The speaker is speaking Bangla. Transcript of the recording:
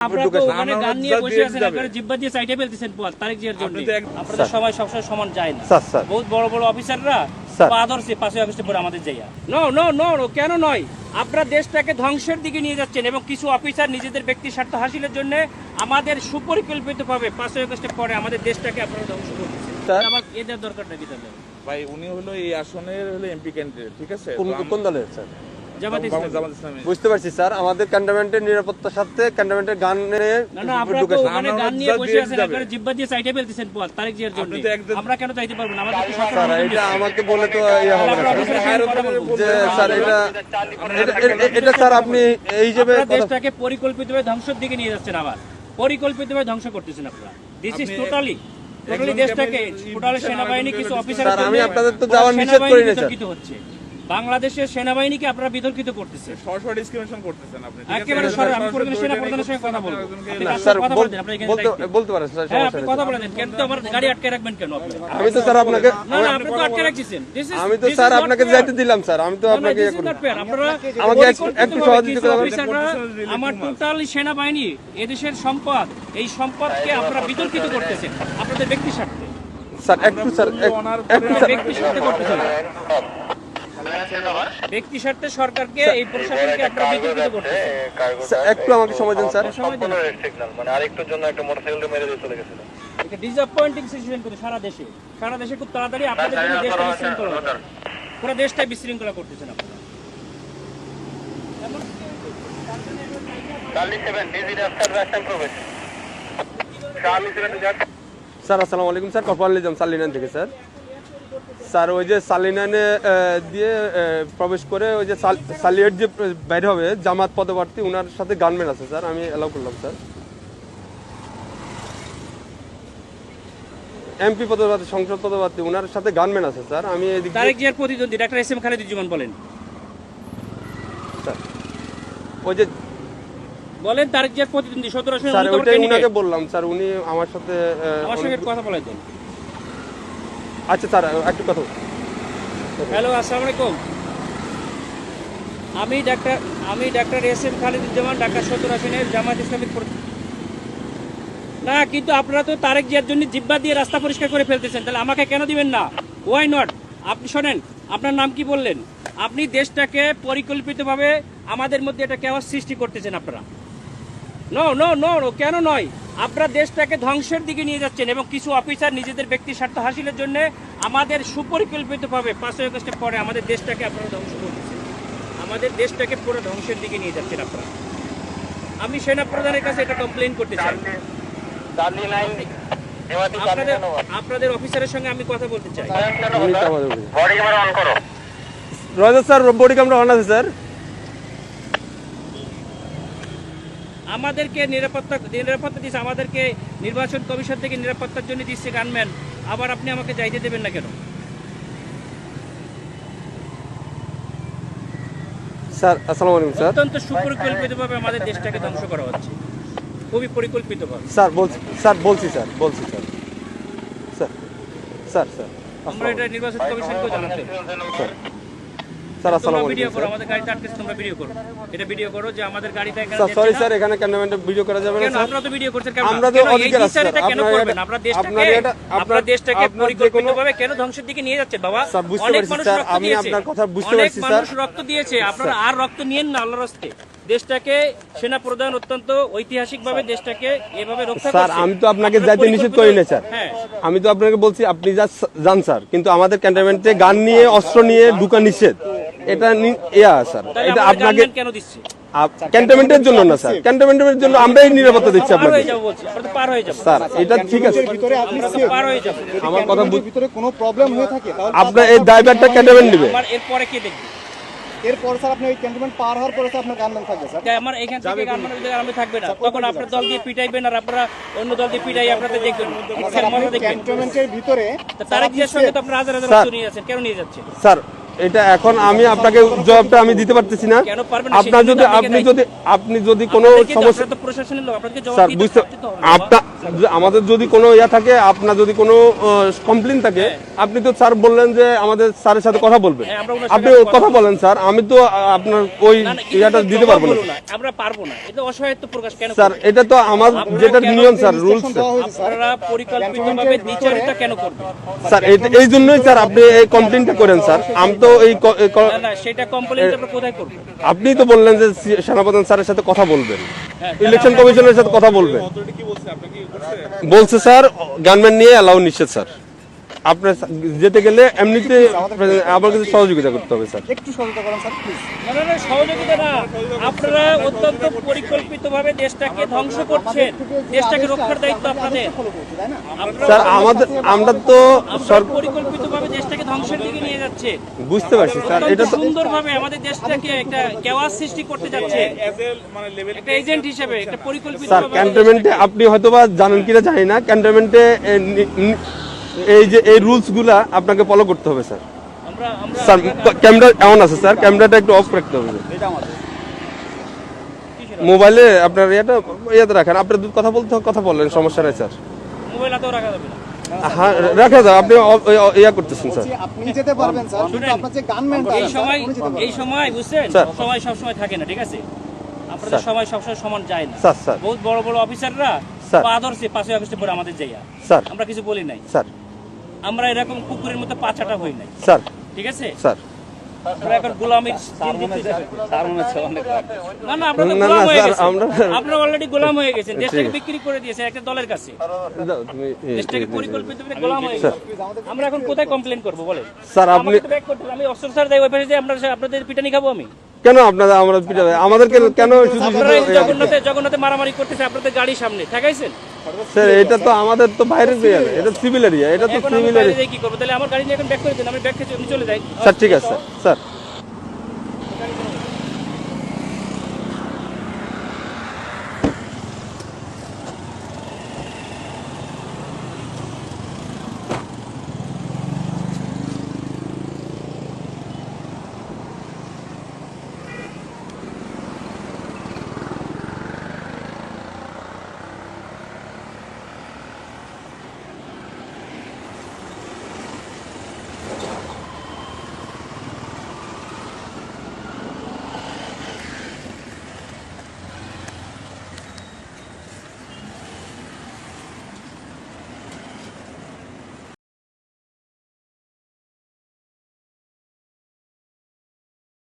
আপনারা তো ওখানে গান নিয়ে বসে আছেন, আপনারা জিব্বা দিয়ে সাইডে ফেলতেছেন তারেক জিয়ার জন্য। আপনাদের সবাই সবসময় সমান যায় না। বহুত বড় বড় অফিসাররা আদর্শে 5 আগস্টে পরে আমাদের যাইয়া নো নো নো নো কেন নয়, আপনারা দেশটাকে ধ্বংসের দিকে নিয়ে যাচ্ছেন এবং কিছু অফিসার নিজেদের ব্যক্তি স্বার্থ হাসিলের জন্য আমাদের সুপরিকল্পিতভাবে 5 আগস্টের পরে আমাদের দেশটাকে আপনারা ধ্বংস করতেছেন। আমার এদের দরকার নাকি তাহলে ভাই? উনি হলো এই আসনের হলো এমপি ক্যান্ডিডেট, ঠিক আছে? কোন দলের স্যার? জামাত ইসলামী। বুঝতে পারছি স্যার, আমাদের ক্যান্টনমেন্টের নিরাপত্তার সাথে ক্যান্টনমেন্টের গান নিয়ে না আপনারা তো ওখানে গান নিয়ে বসে আছেন, আপনারা জিব্বা দিয়ে সাইডে ফেলতেছেন তারেক জিয়ার জন্য। আমরা কেন চাইতে পারবো না? আমাদের স্যার এটা আমাকে বলে তো ইয়া হবে না যে স্যার এটা স্যার আপনি এই হিসেবে দেশটাকে পরিকল্পিতভাবে ধ্বংসের দিকে নিয়ে যাচ্ছেন, আবার পরিকল্পিতভাবে ধ্বংস করতেছেন আপনারা। দিস ইজ টোটালি দেশটাকে টোটালি সেনাবাহিনী কিছু অফিসার স্যার আমি আপনাদের তো যাওয়ার নিষেধ করি না স্যার। হচ্ছে বাংলাদেশের সেনাবাহিনীকে আপনারা বিতর্কিত করতেছেন, সরাসরি ডিসক্রিমিনেশন করতেছেন আপনি। একেবারে সরাসরি। আমি কোন সেনা প্রধানের সঙ্গে কথা বলবো স্যার, বলতে পারেন স্যার, হ্যাঁ আপনি কথা বলেন। কেন তো আমার গাড়ি আটকে রাখবেন কেন আপনি? আমি তো স্যার আপনাকে না আপনি তো আটকে রাখছেন। আমি তো স্যার আপনাকে যাইতে দিলাম স্যার, আমি তো আপনাকে আপনারা আমাকে একটু সহযোগিতা করবেন। আমার টোটালি সেনাবাহিনী এদেশের সম্পদ, এই সম্পদকে আপনারা বিতর্কিত করতেছেন আপনাদের ব্যক্তি স্বার্থে। স্যার একটু স্যার ব্যক্তি স্বার্থে করতেছেন, ব্যক্তি স্বার্থে সরকারকে এই প্রশাসনকে আপনারা বিতর্কিত করতেছেন। একটু আমাকে সময় দিন স্যার। মানে আরেকটুর জন্য একটা মোটরসাইকেল মেরে দিয়ে চলে গেছিল। এটা ডিসঅ্যাপয়েন্টিং সিচুয়েশন করে সারা দেশে খুব তাড়াতাড়ি আপনাদের জন্য দেশটা বিশৃঙ্খলা হবে। পুরো দেশটাই বিশৃঙ্খলা করতেছেন আপনারা। স্যার আসসালামু আলাইকুম স্যার, কর্পোরাল নিজাম সালিনান থেকে স্যার। স্যার ওই যে সালিনানে দিয়ে প্রবেশ করে ওই যে সালিয়েট যে বাইরে হবে জামাত পদপ্রার্থী, ওনার সাথে গানম্যান আছে স্যার, আমি অ্যালাউ করলাম স্যার। এমপি পদপ্রার্থী, সংসদ পদপ্রার্থী, ওনার সাথে গানম্যান আছে স্যার। আমি তারেক জিয়ার প্রতিদ্বন্দ্বী ডাক্তার এস এম খালেদুজ্জামান বলেন স্যার, ওই যে বলেন তারেক জিয়ার প্রতিদ্বন্দ্বী 17 আসনে। স্যার ওইটাই উনাকে বললাম স্যার, উনি আমার সাথে কথা বলে দেন। আচ্ছা স্যার একটু কথা। হ্যালো আসসালামু আলাইকুম, আমি doctor S M Khaleduzzaman, Dhaka 17 আসনের জামাত ইসলামিক। না কিন্তু আপনারা তো তারেক জিয়ার জন্য জিব্বা দিয়ে রাস্তা পরিষ্কার করে ফেলতেছেন, তাহলে আমাকে কেন দিবেন না? Why not? আপনি শোনেন, আপনার নাম কি বললেন? আপনি দেশটাকে পরিকল্পিতভাবে আমাদের মধ্যে এটা কেওয়াস সৃষ্টি করতেছেন আপনারা। নো নো নো নো কেন নয়, আপনারা দেশটাকে ধ্বংসের দিকে নিয়ে যাচ্ছেন এবং কিছু অফিসার নিজেদের ব্যক্তি স্বার্থ হাসিলের জন্য আমাদের সুপরিকল্পিতভাবে 5 আগস্টের পরে আমাদের দেশটাকে আপনারা ধ্বংস করতেছেন, আমাদের দেশটাকে পুরো ধ্বংসের দিকে নিয়ে যাচ্ছেন আপনারা। আমি সেনা প্রধানের কাছে এটা কমপ্লেইন করতে চাই। আপনাদের অফিসারের সঙ্গে আমি কথা বলতে চাই। রয়েছে স্যার, বডি ক্যামেরা অন আছে স্যার। আমাদেরকে নিরাপত্তা দিচ্ছে, আমাদেরকে নির্বাচন কমিশন থেকে নিরাপত্তার জন্য দিচ্ছে গানম্যান, আবার আপনি আমাকে যাইতে দেবেন না কেন? স্যার আসসালামু আলাইকুম স্যার। অত্যন্ত সুপরিকল্পিতভাবে আমাদের দেশটাকে ধ্বংস করা হচ্ছে, খুবই পরিকল্পিতভাবে। স্যার বলছি স্যার। আমরা এটা নির্বাচন কমিশনকে জানাতে। স্যার আসসালামু আলাইকুম। ভিডিও করো, আমাদের গাড়িতে আটকে তোমরা ভিডিও করো, এটা ভিডিও করো যে আমাদের গাড়িটা এখানে। স্যার সরি স্যার, এখানে ক্যামেরাম্যানে ভিডিও করা যাবে না স্যার। আপনারা তো ভিডিও করছেন কেন? আমরা তো অধিকার আছে স্যার। কেন করবেন? আপনারা দেশটাকে পরিকল্পিতভাবে কেন ধ্বংসের দিকে নিয়ে যাচ্ছেন বাবা? স্যার বুঝতে পারছি স্যার, আমি আপনার কথা বুঝতে পারছি স্যার। মানুষ রক্ত দিয়েছে, আপনারা আর রক্ত নিয়েন না আল্লাহর রাস্তে। দেশটাকে সেনা প্রধান অত্যন্ত ঐতিহাসিকভাবে দেশটাকে এভাবে রক্ষা করছে। স্যার আমি তো আপনাকে যাইতে নিষেধ করি না স্যার, আমি তো আপনাকে বলছি আপনি যান স্যার, কিন্তু আমাদের ক্যান্টনমেন্টে গান নিয়ে অস্ত্র নিয়ে ঢুকা নিষেধ, এটা স্যার এটা আপনাকে কেন দিচ্ছে? ক্যান্টনমেন্টের জন্য না স্যার, ক্যান্টনমেন্টের জন্য আমরাই নিরাপত্তা দিচ্ছি আপনাকে স্যার। এটা ঠিক আছে, আমার কথা ভিতরে কোনো প্রবলেম হয়ে থাকে তাহলে আপনার এই দায়ভারটা ক্যান্টনমেন্ট নেবে। এরপরে কে দেখবে? এরপর স্যার আপনি ওই ক্যান্টনমেন্ট পার হওয়ার পরে আপনার গানম্যান থাকবে স্যার। আমার এখান থেকে গানম্যানের ভিতরে আমি থাকবে না, তখন আপনার দল দিয়ে পিটাইবেন আর আপনারা অন্য দল দিয়ে পিটাই আপনাদের দেখবেন। ক্যান্টনমেন্টের ভিতরে তারেক জিয়ার সঙ্গে তো আপনারা হাজার হাজার লোক নিয়ে যাচ্ছেন, কেন নিয়ে যাচ্ছেন? স্যার এটা এখন আমি আপনাকে জবাবটা আমি দিতে পারতেছি না। কেন পারবেন না? আপনার যদি সেটা কিন্তু আপনি যদি কোনো আপনাদেরকে তো- সমস্যা আপনারা তো প্রশাসনের লোক, আপনাদেরকে জবাব স্যার দিতে বুঝতে তো হবে, বাবা। আমাদের যদি কোনো ইয়া থাকে, আপনার যদি কোনো কমপ্লেন থাকে, আপনি তো স্যার বললেন যে আমাদের স্যারের সাথে কথা বলবেন। হ্যাঁ, আমরা ওনার আপনি সাথে কথা বলেন স্যার, আমি তো আপনার ওই না, না, ইয়াটা এটা দিতে জবাব পারবো না বলো না, আমরা পারবো না, এটা অসহায়ত্ব প্রকাশ কেন স্যার। করবেন? এটা তো আমার যেটা কেন নিয়ম স্যার, রুলস ইনস্ট্রাকশন দেওয়া হয়েছে স্যার। আপনারা পরিকল্পিতভাবে দ্বিচারিতা কেন করবেন? স্যার। এই জন্যই স্যার আপনি এই কমপ্লেনটা করেন স্যার। আমি তো না না, সেটা কমপ্লেইন আমরা কোথায় করব? আপনি তো বললেন যে সেনাপ্রধান স্যারের সাথে কথা বলবেন, হ্যাঁ, ইলেকশন কমিশনের সাথে কথা বলবেন। বলছে স্যার গানম্যান নিয়ে অ্যালাউ নিষেধ স্যার। আপনার যেতে গেলে এমনিতে আমার কাছে সহযোগিতা করতে হবে স্যার। একটু সহযোগিতা করেন স্যার প্লিজ। না না না, সহযোগিতা না, আপনারা অত্যন্ত পরিকল্পিতভাবে দেশটাকে ধ্বংস করছেন, দেশটাকে রক্ষার দায়িত্ব আপনাদের। আপনারা স্যার আমরা তো আপনারা পরিকল্পিতভাবে দেশটাকে ধ্বংসের দিকে নিয়ে যাচ্ছে, বুঝতে পারছি স্যার। এটা তো সুন্দরভাবে আমাদের দেশটাকে একটা কেওয়াস সৃষ্টি করতে যাচ্ছে, একটা এজেন্ট হিসেবে একটা স্যার পরিকল্পিতভাবে। ক্যান্টনমেন্টে আপনি হয়তোবা জানেন কিনা জানি না, ক্যান্টনমেন্টে এই যে এই রুলস গুলা আপনাকে ফলো করতে হবে স্যার। আমরা আমরা স্যার ক্যামেরা এমন আছে স্যার, ক্যামেরাটা একটু অফ রাখতে হবে। মোবাইলে আপনার ইয়াতে রাখেন, আপনার কথা বলতে কথা বললেন, সমস্যা নাই স্যার। মোবাইল হাতেও রাখা যাবে না। হ্যাঁ রাখা যাবে, আপনি ইয়া করতেছেন স্যার। আপনি যেতে পারবেন স্যার, কিন্তু শুনেন, আপনার যে গানম্যানটা এই সময় বুঝছেন, স্যার। সময় সবসময় থাকে না, ঠিক আছে? আপনাদের স্যার। সময় সবসময় সমান যায় না। স্যার স্যার বহুত বড় বড় অফিসাররা স্যার। পা ধরছে 5ই আগস্টের পরে আমাদের যাইয়া, স্যার আমরা কিছু বলি নাই। স্যার আমরা এরকম কুকুরের মতো পাছাটা হই নাই, স্যার ঠিক আছে? স্যার আমরা এখন গোলামির না না, আপনারা তো না, গোলাম না, হয়ে স্যার, গেছেন। আমরা- আপনারা অলরেডি গোলাম হয়ে গেছেন, ঠিক দেশটাকে আছে। বিক্রি করে দিয়েছেন একটা দলের কাছে, যাও, তুমি দেশটাকে পরিকল্পিতভাবে গোলাম হয়ে গেছে। আমরা এখন কোথায় কমপ্লেন করবো বলেন? স্যার আপনি আমাকে তো back করতে হবে। আমি অস্ত্র স্যার দেয় ওই পাশে যে আমরা আপনাদের পিটানি খাবো আমি? কেন আপনারা আমরা পিটাবে আমাদেরকে কেন শুধু আপনারা এই শুধু জগন্নাথে মারামারি করতেছে আপনাদের গাড়ির সামনে ঠেকাইছেন। স্যার এটা তো আমাদের তো বাইরের এরিয়া, এটা সিভিল এরিয়া, এটা তো এখন আমি সিভিল বাইরে এরিয়া। যেয়ে কি করবো? তাহলে আমার গাড়ি নিয়ে এখন ব্যাক করে দিন, আমি ব্যাক খেয়ে চলে যাই। স্যার ঠিক আছে স্যার।